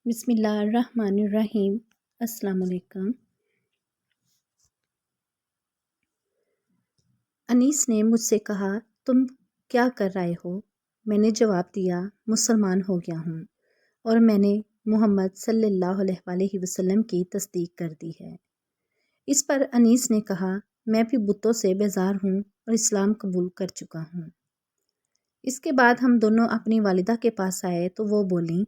بسم اللہ الرحمن الرحیم۔ السلام علیکم۔ انیس نے مجھ سے کہا تم کیا کر رہے ہو؟ میں نے جواب دیا مسلمان ہو گیا ہوں اور میں نے محمد صلی اللہ علیہ وآلہ وسلم کی تصدیق کر دی ہے۔ اس پر انیس نے کہا میں بھی بتوں سے بیزار ہوں اور اسلام قبول کر چکا ہوں۔ اس کے بعد ہم دونوں اپنی والدہ کے پاس آئے تو وہ بولیں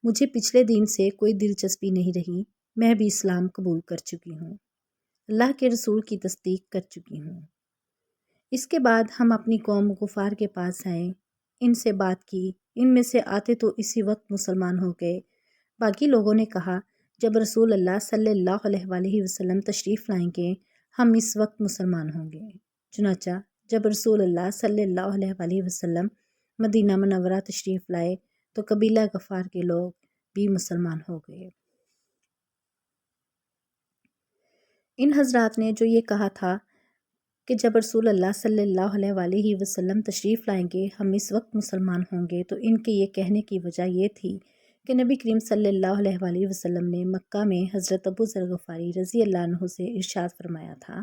مجھے پچھلے دن سے کوئی دلچسپی نہیں رہی، میں بھی اسلام قبول کر چکی ہوں، اللہ کے رسول کی تصدیق کر چکی ہوں۔ اس کے بعد ہم اپنی قوم غفار کے پاس آئے، ان سے بات کی، ان میں سے آتے تو اسی وقت مسلمان ہو گئے۔ باقی لوگوں نے کہا جب رسول اللہ صلی اللہ علیہ وآلہ وسلم تشریف لائیں گے ہم اس وقت مسلمان ہوں گے۔ چنانچہ جب رسول اللہ صلی اللہ علیہ وآلہ وسلم مدینہ منورہ تشریف لائے تو قبیلہ غفار کے لوگ بھی مسلمان ہو گئے۔ ان حضرات نے جو یہ کہا تھا کہ جب رسول اللہ صلی اللہ علیہ وآلہ وسلم تشریف لائیں گے ہم اس وقت مسلمان ہوں گے، تو ان کے یہ کہنے کی وجہ یہ تھی کہ نبی کریم صلی اللہ علیہ وآلہ وسلم نے مکہ میں حضرت ابو ذر غفاری رضی اللہ عنہ سے ارشاد فرمایا تھا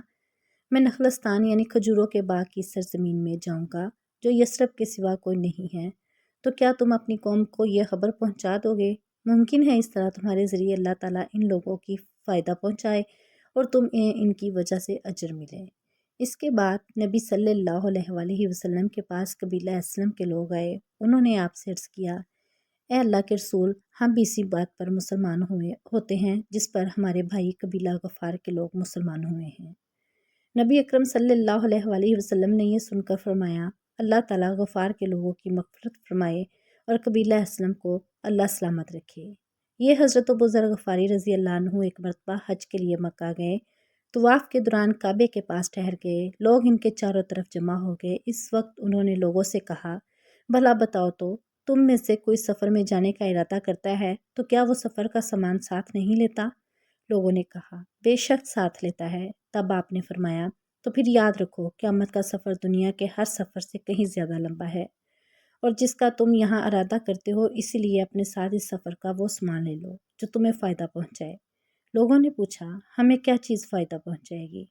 میں نخلستان یعنی کھجوروں کے باغ کی سرزمین میں جاؤں گا جو یثرب کے سوا کوئی نہیں ہے، تو کیا تم اپنی قوم کو یہ خبر پہنچا دو گے؟ ممکن ہے اس طرح تمہارے ذریعے اللہ تعالیٰ ان لوگوں کی فائدہ پہنچائے اور تمہیں ان کی وجہ سے اجر ملے۔ اس کے بعد نبی صلی اللہ علیہ وآلہ وسلم کے پاس قبیلہ اسلم کے لوگ آئے، انہوں نے آپ سے عرض کیا اے اللہ کے رسول ہم بھی اسی بات پر مسلمان ہوتے ہیں جس پر ہمارے بھائی قبیلہ غفار کے لوگ مسلمان ہوئے ہیں۔ نبی اکرم صلی اللہ علیہ وآلہ وسلم نے یہ سن کر فرمایا اللہ تعالیٰ غفار کے لوگوں کی مغفرت فرمائے اور قبیلہ اسلم کو اللہ سلامت رکھے۔ یہ حضرت ابو ذر غفاری رضی اللہ عنہ ایک مرتبہ حج کے لیے مکہ گئے، طواف کے دوران کعبے کے پاس ٹھہر گئے، لوگ ان کے چاروں طرف جمع ہو گئے۔ اس وقت انہوں نے لوگوں سے کہا بھلا بتاؤ تو تم میں سے کوئی سفر میں جانے کا ارادہ کرتا ہے تو کیا وہ سفر کا سامان ساتھ نہیں لیتا؟ لوگوں نے کہا بے شک ساتھ لیتا ہے۔ تب آپ نے فرمایا تو پھر یاد رکھو قیامت کا سفر دنیا کے ہر سفر سے کہیں زیادہ لمبا ہے، اور جس کا تم یہاں ارادہ کرتے ہو اسی لیے اپنے ساتھ اس سفر کا وہ سامان لے لو جو تمہیں فائدہ پہنچائے۔ لوگوں نے پوچھا ہمیں کیا چیز فائدہ پہنچائے گی؟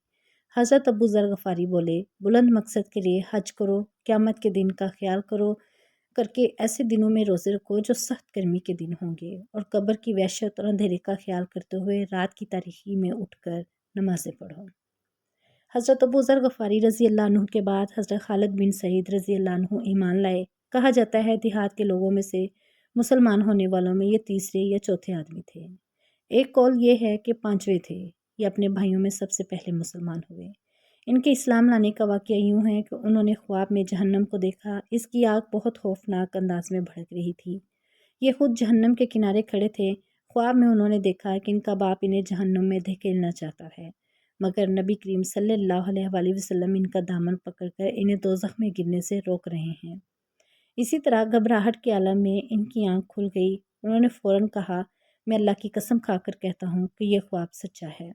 حضرت ابو ذر غفاری بولے بلند مقصد کے لیے حج کرو، قیامت کے دن کا خیال کرو کر کے ایسے دنوں میں روزے رکھو جو سخت گرمی کے دن ہوں گے، اور قبر کی وحشت اور اندھیرے کا خیال کرتے ہوئے رات کی تاریکی میں اٹھ کر نمازیں پڑھو۔ حضرت ابو ذر غفاری رضی اللہ عنہ کے بعد حضرت خالد بن سعید رضی اللہ عنہ ایمان لائے۔ کہا جاتا ہے دیہات کے لوگوں میں سے مسلمان ہونے والوں میں یہ تیسرے یا چوتھے آدمی تھے۔ ایک قول یہ ہے کہ پانچویں تھے، یہ اپنے بھائیوں میں سب سے پہلے مسلمان ہوئے۔ ان کے اسلام لانے کا واقعہ یوں ہے کہ انہوں نے خواب میں جہنم کو دیکھا، اس کی آگ بہت خوفناک انداز میں بھڑک رہی تھی، یہ خود جہنم کے کنارے کھڑے تھے۔ خواب میں انہوں نے دیکھا کہ ان کا باپ انہیں جہنم میں دھکیلنا چاہتا ہے، مگر نبی کریم صلی اللہ علیہ وآلہ وسلم ان کا دامن پکڑ کر انہیں دوزخ میں گرنے سے روک رہے ہیں۔ اسی طرح گھبراہٹ کے عالم میں ان کی آنکھ کھل گئی، انہوں نے فوراً کہا میں اللہ کی قسم کھا کر کہتا ہوں کہ یہ خواب سچا ہے۔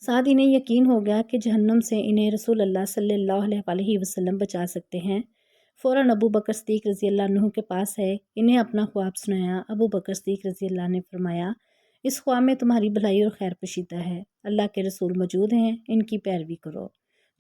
ساتھ انہیں یقین ہو گیا کہ جہنم سے انہیں رسول اللہ صلی اللہ علیہ وآلہ وسلم بچا سکتے ہیں۔ فوراً ابو بکر صدیق رضی اللہ عنہ کے پاس ہے، انہیں اپنا خواب سنایا۔ ابو بکر صدیق رضی اللہ عنہ نے فرمایا اس خواب میں تمہاری بھلائی اور خیر پوشیدہ ہے، اللہ کے رسول موجود ہیں، ان کی پیروی کرو۔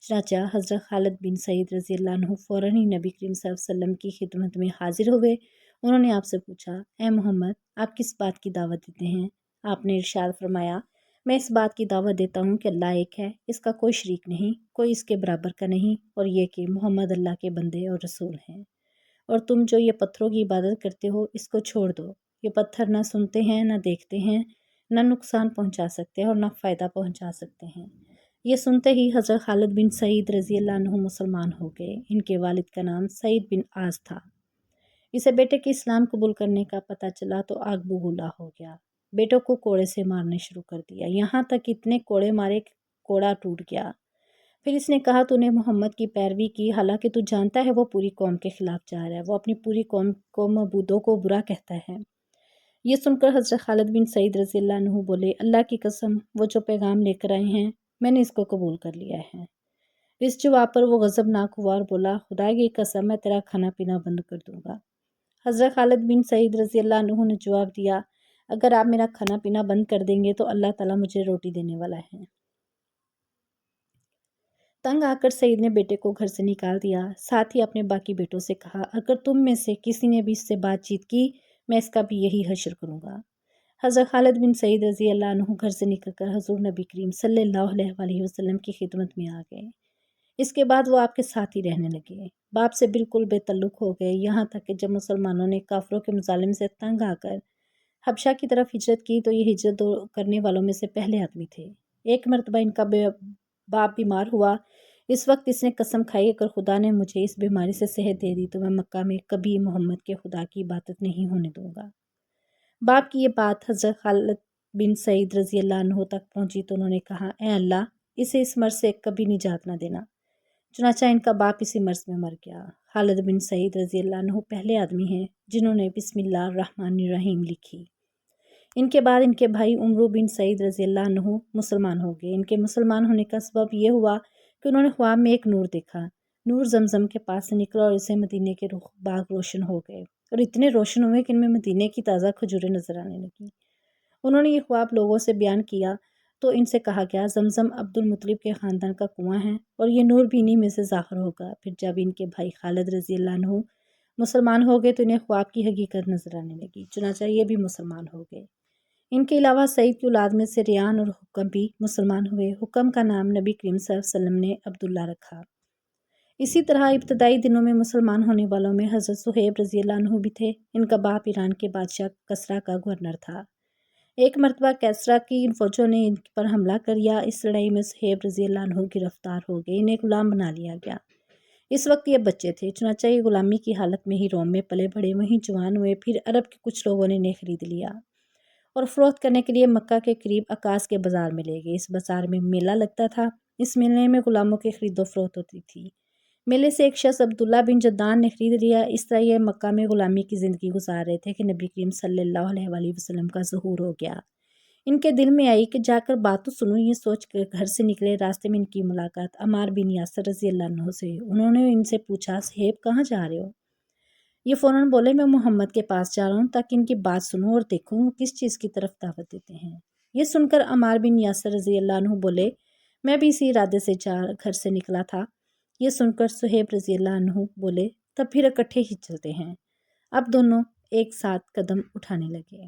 چنانچہ حضرت خالد بن سعید رضی اللہ عنہ فوراً ہی نبی کریم صلی اللہ علیہ وسلم کی خدمت میں حاضر ہوئے۔ انہوں نے آپ سے پوچھا اے محمد آپ کس بات کی دعوت دیتے ہیں؟ آپ نے ارشاد فرمایا میں اس بات کی دعوت دیتا ہوں کہ اللہ ایک ہے، اس کا کوئی شریک نہیں، کوئی اس کے برابر کا نہیں، اور یہ کہ محمد اللہ کے بندے اور رسول ہیں، اور تم جو یہ پتھروں کی عبادت کرتے ہو اس کو چھوڑ دو، یہ پتھر نہ سنتے ہیں نہ دیکھتے ہیں، نہ نقصان پہنچا سکتے ہیں اور نہ فائدہ پہنچا سکتے ہیں۔ یہ سنتے ہی حضرت خالد بن سعید رضی اللہ عنہ مسلمان ہو گئے۔ ان کے والد کا نام سعید بن عاص تھا۔ اسے بیٹے کے اسلام قبول کرنے کا پتہ چلا تو آگ بگولا ہو گیا، بیٹوں کو کوڑے سے مارنے شروع کر دیا، یہاں تک اتنے کوڑے مارے کہ کوڑا ٹوٹ گیا۔ پھر اس نے کہا تو نے محمد کی پیروی کی، حالانکہ تو جانتا ہے وہ پوری قوم کے خلاف جا رہا ہے، وہ اپنی پوری قوم کو معبودوں کو برا کہتا ہے۔ یہ سن کر حضرت خالد بن سعید رضی اللہ عنہ بولے اللہ کی قسم وہ جو پیغام لے کر آئے ہیں میں نے اس کو قبول کر لیا ہے۔ اس جواب پر وہ غضبناک ہوا اور بولا خدا کی قسم میں تیرا کھانا پینا بند کر دوں گا۔ حضرت خالد بن سعید رضی اللہ عنہ نے جواب دیا، اگر آپ میرا کھانا پینا بند کر دیں گے تو اللہ تعالیٰ مجھے روٹی دینے والا ہے۔ تنگ آ کر سعید نے بیٹے کو گھر سے نکال دیا، ساتھ ہی اپنے باقی بیٹوں سے کہا، اگر تم میں سے کسی نے بھی اس سے بات چیت کی، میں اس کا بھی یہی حشر کروں گا۔ حضرت خالد بن سعید رضی اللہ عنہ گھر سے نکل کر حضور نبی کریم صلی اللہ علیہ وآلہ وسلم کی خدمت میں آ گئے۔ اس کے بعد وہ آپ کے ساتھ ہی رہنے لگے، باپ سے بالکل بے تعلق ہو گئے، یہاں تک کہ جب مسلمانوں نے کافروں کے مظالم سے تنگ آ کر حبشہ کی طرف ہجرت کی تو یہ ہجرت کرنے والوں میں سے پہلے آدمی تھے۔ ایک مرتبہ ان کا باپ بیمار ہوا، اس وقت اس نے قسم کھائی، اگر خدا نے مجھے اس بیماری سے صحت دے دی تو میں مکہ میں کبھی محمد کے خدا کی عبادت نہیں ہونے دوں گا۔ باپ کی یہ بات حضرت خالد بن سعید رضی اللہ عنہ تک پہنچی تو انہوں نے کہا، اے اللہ، اسے اس مرض سے کبھی نجات نہ دینا۔ چنانچہ ان کا باپ اسی مرض میں مر گیا۔ خالد بن سعید رضی اللہ عنہ پہلے آدمی ہیں جنہوں نے بسم اللہ الرحمن الرحیم لکھی۔ ان کے بعد ان کے بھائی عمرو بن سعید رضی اللہ عنہ مسلمان ہو گئے۔ ان کے مسلمان ہونے کا سبب یہ ہوا کہ انہوں نے خواب میں ایک نور دیکھا۔ نور زمزم کے پاس سے نکلا اور اسے مدینے کے باغ روشن ہو گئے اور اتنے روشن ہوئے کہ ان میں مدینے کی تازہ کھجوریں نظر آنے لگیں۔ انہوں نے یہ خواب لوگوں سے بیان کیا تو ان سے کہا گیا، زمزم عبد المطلب کے خاندان کا کنواں ہے اور یہ نور بھی انہی میں سے ظاہر ہوگا۔ پھر جب ان کے بھائی خالد رضی اللہ عنہ مسلمان ہو گئے تو انہیں خواب کی حقیقت نظر آنے لگی، چنانچہ یہ بھی مسلمان ہو گئے۔ ان کے علاوہ سعید کی اولاد میں سے ریان اور حکم بھی مسلمان ہوئے۔ حکم کا نام نبی کریم صلی اللہ علیہ وسلم نے عبداللہ رکھا۔ اسی طرح ابتدائی دنوں میں مسلمان ہونے والوں میں حضرت صہیب رضی اللہ عنہ بھی تھے۔ ان کا باپ ایران کے بادشاہ کسریٰ کا گورنر تھا۔ ایک مرتبہ کسریٰ کی فوجوں نے ان پر حملہ کیا، اس لڑائی میں صہیب رضی اللہ عنہ گرفتار ہو گئے، انہیں غلام بنا لیا گیا۔ اس وقت یہ بچے تھے، چنانچہ یہ غلامی کی حالت میں ہی روم میں پلے بڑھے، وہیں جوان ہوئے۔ پھر عرب کے کچھ لوگوں نے انہیں خرید لیا اور فروخت کرنے کے لیے مکہ کے قریب عکاظ کے بازار میں لے گئے۔ اس بازار میں میلہ لگتا تھا، اس میلے میں غلاموں کی خرید و فروخت ہوتی تھی۔ میلے سے ایک شخص عبداللہ بن جدعان نے خرید لیا۔ اس طرح یہ مکہ میں غلامی کی زندگی گزار رہے تھے کہ نبی کریم صلی اللہ علیہ وآلہ وسلم کا ظہور ہو گیا۔ ان کے دل میں آئی کہ جا کر بات تو سنوں، یہ سوچ کر گھر سے نکلے۔ راستے میں ان کی ملاقات عمار بن یاسر رضی اللہ عنہ سے ہوئی۔ انہوں نے ان سے پوچھا، صہیب کہاں جا رہے ہو؟ یہ فوراً بولے، میں محمد کے پاس جا رہا ہوں تاکہ ان کی بات سنوں اور دیکھوں وہ کس چیز کی طرف دعوت دیتے ہیں۔ یہ سن کر عمار بن یاسر رضی اللہ عنہ بولے، میں بھی اسی ارادے سے گھر سے نکلا تھا۔ یہ سن کر صہیب رضی اللہ عنہ بولے، تب پھر اکٹھے ہی چلتے ہیں۔ اب دونوں ایک ساتھ قدم اٹھانے لگے۔